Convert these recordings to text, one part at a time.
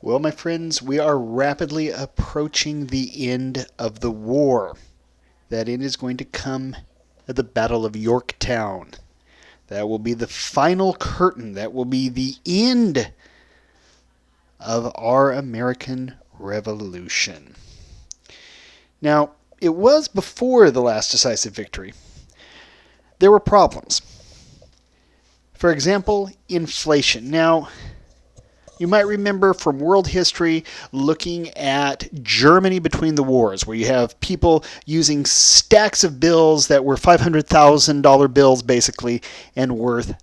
Well, my friends, we are rapidly approaching the end of the war. That end is going to come at the Battle of Yorktown. That will be the final curtain. That will be the end of our American Revolution. Now, it was before the last decisive victory. There were problems. For example, inflation. Now, you might remember from world history looking at Germany between the wars, where you have people using stacks of bills that were $500,000 bills basically and worth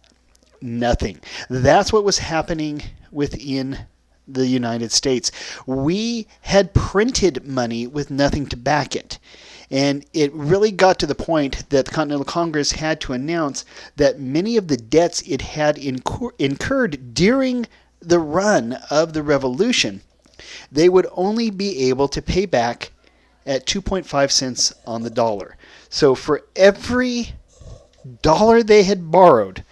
nothing. That's what was happening within the United States. We had printed money with nothing to back it. And it really got to the point that the Continental Congress had to announce that many of the debts it had incurred during the run of the revolution, they would only be able to pay back at 2.5 cents on the dollar. So for every dollar they had borrowed,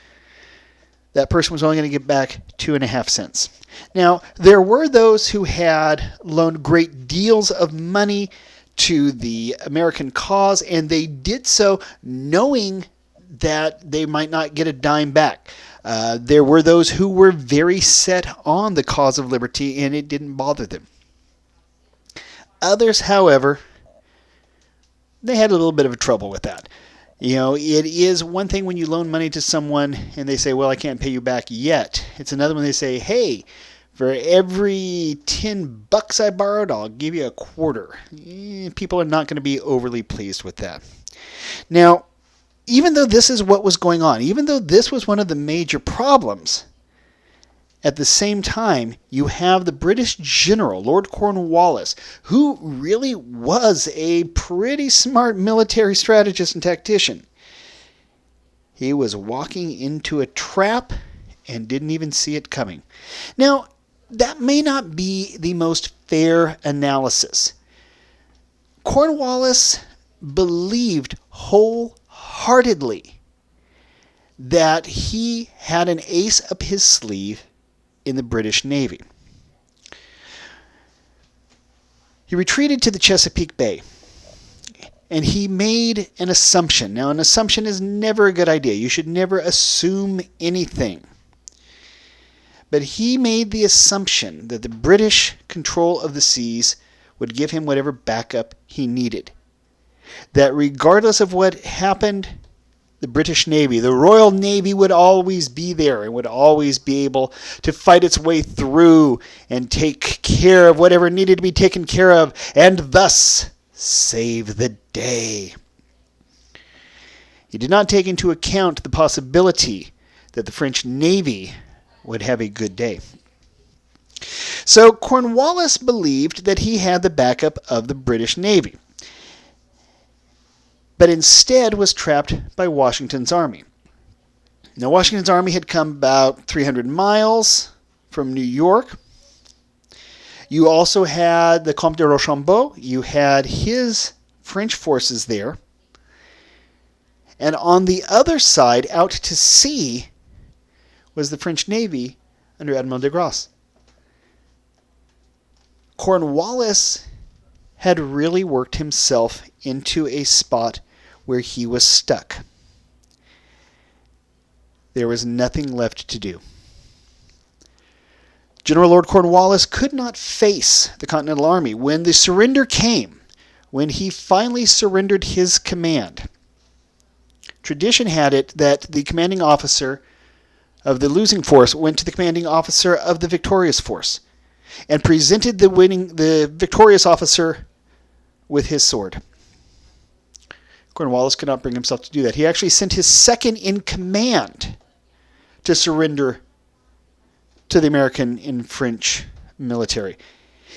that person was only going to get back 2.5 cents. Now, there were those who had loaned great deals of money to the American cause, and they did so knowing that they might not get a dime back. There were those who were very set on the cause of liberty, and it didn't bother them. Others, however, they had a little bit of trouble with that. You know, it is one thing when you loan money to someone and they say, well, I can't pay you back yet. It's another when they say, hey, for every $10 I borrowed, I'll give you a quarter. People are not going to be overly pleased with that. Now, even though this is what was going on, even though this was one of the major problems, at the same time, you have the British general, Lord Cornwallis, who really was a pretty smart military strategist and tactician. He was walking into a trap and didn't even see it coming. Now, that may not be the most fair analysis. Cornwallis believed wholeheartedly that he had an ace up his sleeve in the British Navy. He retreated to the Chesapeake Bay, and he made an assumption. Now, an assumption is never a good idea. You should never assume anything. But he made the assumption that the British control of the seas would give him whatever backup he needed. That regardless of what happened, the British Navy, the Royal Navy, would always be there and would always be able to fight its way through and take care of whatever needed to be taken care of, and thus save the day. He did not take into account the possibility that the French Navy would have a good day. So Cornwallis believed that he had the backup of the British Navy, but instead was trapped by Washington's army. Now, Washington's army had come about 300 miles from New York. You also had the Comte de Rochambeau. You had his French forces there. And on the other side, out to sea, was the French Navy under Admiral de Grasse. Cornwallis had really worked himself into a spot where he was stuck. There was nothing left to do. General Lord Cornwallis could not face the Continental Army. When the surrender came, when he finally surrendered his command, tradition had it that the commanding officer of the losing force went to the commanding officer of the victorious force and presented the victorious officer with his sword. Cornwallis could not bring himself to do that. He actually sent his second in command to surrender to the American and French military.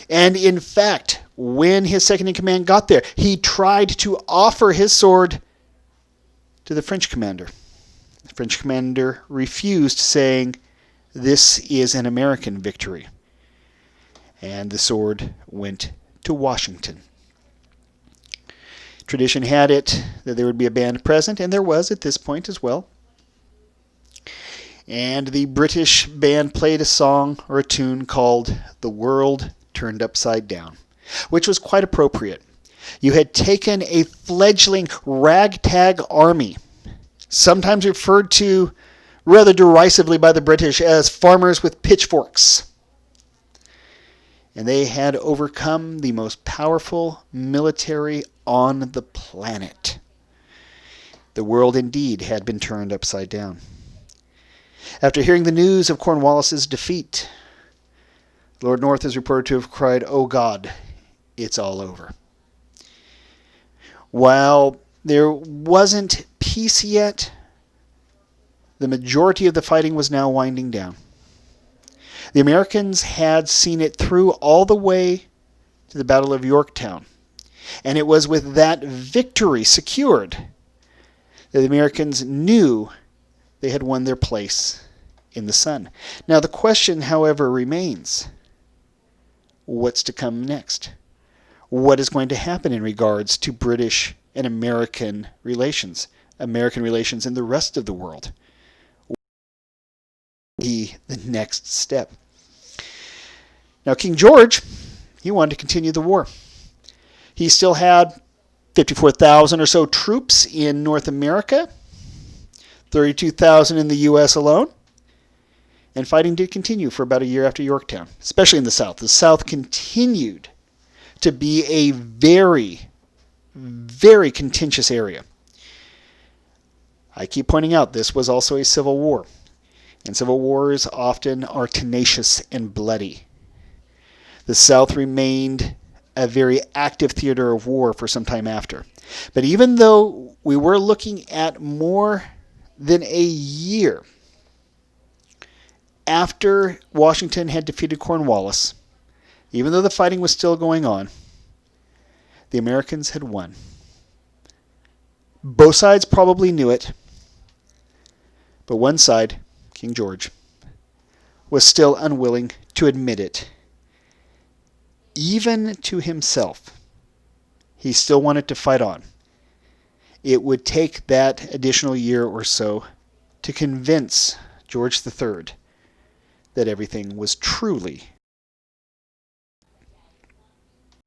And in fact, when his second in command got there, he tried to offer his sword to the French commander. The French commander refused, saying, "This is an American victory." And the sword went to Washington. Tradition had it that there would be a band present, and there was at this point as well. And the British band played a song or a tune called The World Turned Upside Down, which was quite appropriate. You had taken a fledgling ragtag army, sometimes referred to rather derisively by the British as farmers with pitchforks. And they had overcome the most powerful military on the planet. The world indeed had been turned upside down. After hearing the news of Cornwallis's defeat, Lord North is reported to have cried, "Oh God, it's all over." While there wasn't peace yet, the majority of the fighting was now winding down. The Americans had seen it through all the way to the Battle of Yorktown. And it was with that victory secured that the Americans knew they had won their place in the sun. Now the question, however, remains, what's to come next? What is going to happen in regards to British and American relations in the rest of the world? What will be the next step? Now, King George, he wanted to continue the war. He still had 54,000 or so troops in North America, 32,000 in the U.S. alone, and fighting did continue for about a year after Yorktown, especially in the South. The South continued to be a very, very contentious area. I keep pointing out this was also a civil war, and civil wars often are tenacious and bloody. The South remained a very active theater of war for some time after. But even though we were looking at more than a year after Washington had defeated Cornwallis, even though the fighting was still going on, the Americans had won. Both sides probably knew it, but one side, King George, was still unwilling to admit it. Even to himself, he still wanted to fight on. It would take that additional year or so to convince George III that everything was truly